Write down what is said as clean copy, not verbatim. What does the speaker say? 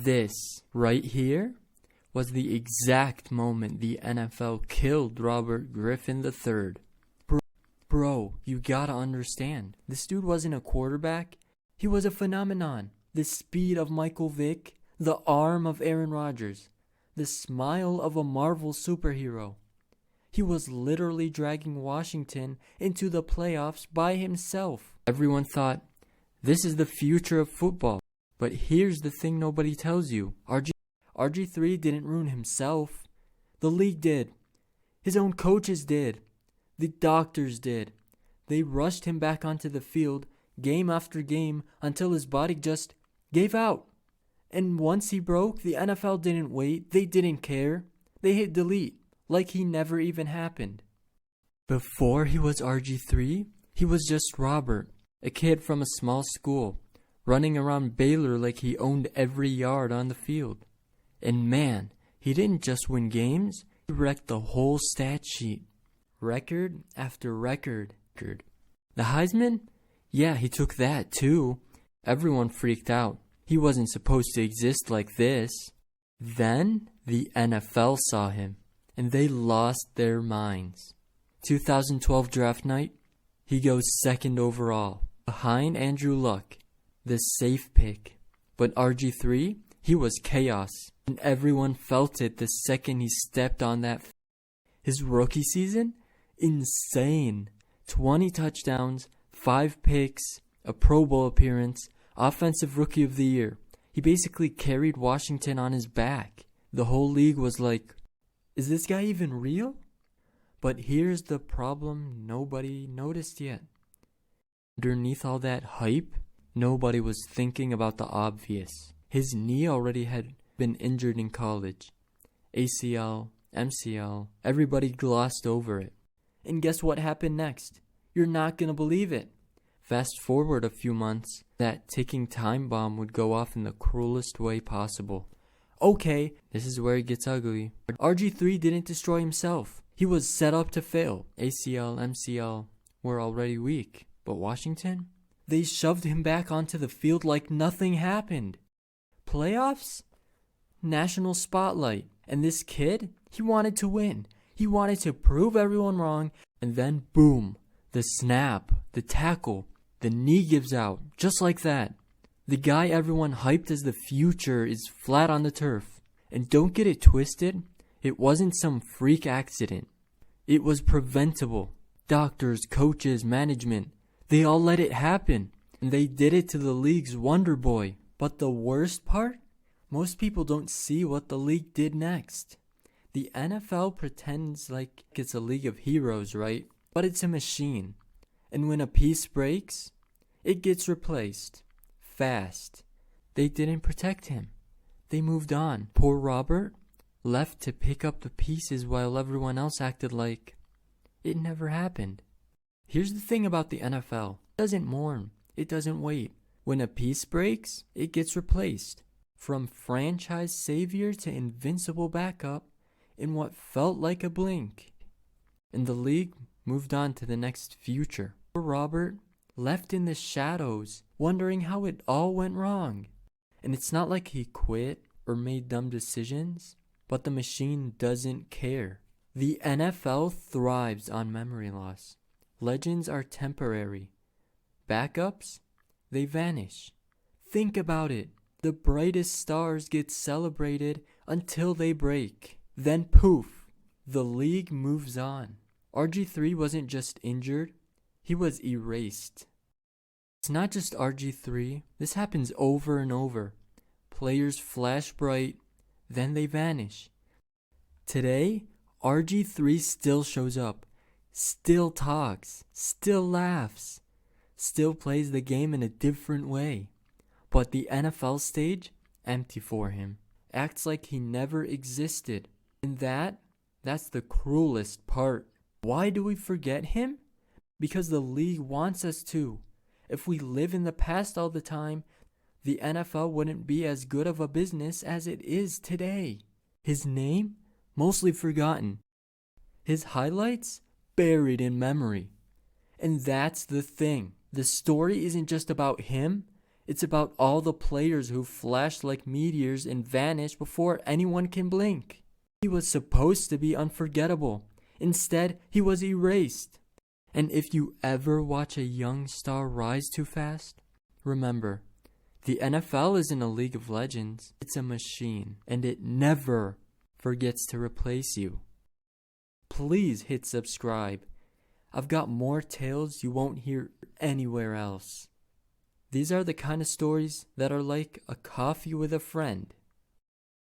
This right here was the exact moment the NFL killed Robert Griffin III. Bro, you gotta understand, this dude wasn't a quarterback, he was a phenomenon. The speed of Michael Vick, the arm of Aaron Rodgers, the smile of a Marvel superhero. He was literally dragging Washington into the playoffs by himself. Everyone thought, this is the future of football. But here's the thing nobody tells you. RG3 didn't ruin himself. The league did. His own coaches did. The doctors did. They rushed him back onto the field game after game until his body just gave out. And once he broke, the NFL didn't wait. They didn't care. They hit delete like he never even happened. Before he was RG3, he was just Robert, a kid from a small school, running around Baylor like he owned every yard on the field. And man, he didn't just win games, he wrecked the whole stat sheet. Record after record. The Heisman? Yeah, he took that too. Everyone freaked out. He wasn't supposed to exist like this. Then the NFL saw him, and they lost their minds. 2012 draft night, he goes second overall, behind Andrew Luck, the safe pick. But RG3, he was chaos, and everyone felt it the second he stepped on that. His rookie season? Insane. 20 touchdowns, 5 picks, a Pro Bowl appearance, Offensive Rookie of the Year. He basically carried Washington on his back. The whole league was like, is this guy even real? But here's the problem nobody noticed yet. Underneath all that hype, nobody was thinking about the obvious. His knee already had been injured in college. ACL, MCL, everybody glossed over it. And guess what happened next? You're not gonna believe it. Fast forward a few months, that ticking time bomb would go off in the cruelest way possible. Okay, this is where it gets ugly. RG3 didn't destroy himself. He was set up to fail. ACL, MCL were already weak. But Washington? They shoved him back onto the field like nothing happened. Playoffs? National spotlight. And this kid? He wanted to win. He wanted to prove everyone wrong. And then boom. The snap. The tackle. The knee gives out. Just like that. The guy everyone hyped as the future is flat on the turf. And don't get it twisted. It wasn't some freak accident. It was preventable. Doctors, coaches, management, they all let it happen. And they did it to the league's wonder boy. But the worst part? Most people don't see what the league did next. The NFL pretends like it's a league of heroes, right? But it's a machine. And when a piece breaks, it gets replaced. Fast. They didn't protect him. They moved on. Poor Robert left to pick up the pieces while everyone else acted like it never happened. Here's the thing about the NFL. It doesn't mourn. It doesn't wait. When a piece breaks, it gets replaced. From franchise savior to invincible backup in what felt like a blink. And the league moved on to the next future. Poor Robert left in the shadows, wondering how it all went wrong. And it's not like he quit or made dumb decisions, but the machine doesn't care. The NFL thrives on memory loss. Legends are temporary. Backups, they vanish. Think about it. The brightest stars get celebrated until they break. Then poof, the league moves on. RG3 wasn't just injured, he was erased. It's not just RG3, this happens over and over. Players flash bright, then they vanish. Today, RG3 still shows up, still talks, still laughs, still plays the game in a different way. But the NFL stage, empty for him. Acts like he never existed. And that's the cruelest part. Why do we forget him? Because the league wants us to. If we live in the past all the time, the NFL wouldn't be as good of a business as it is today. His name? Mostly forgotten. His highlights? Buried in memory. And that's the thing. The story isn't just about him. It's about all the players who flashed like meteors and vanished before anyone can blink. He was supposed to be unforgettable. Instead, he was erased. And if you ever watch a young star rise too fast, remember, the NFL isn't a league of legends. It's a machine, and it never forgets to replace you. Please hit subscribe. I've got more tales you won't hear anywhere else. These are the kind of stories that are like a coffee with a friend.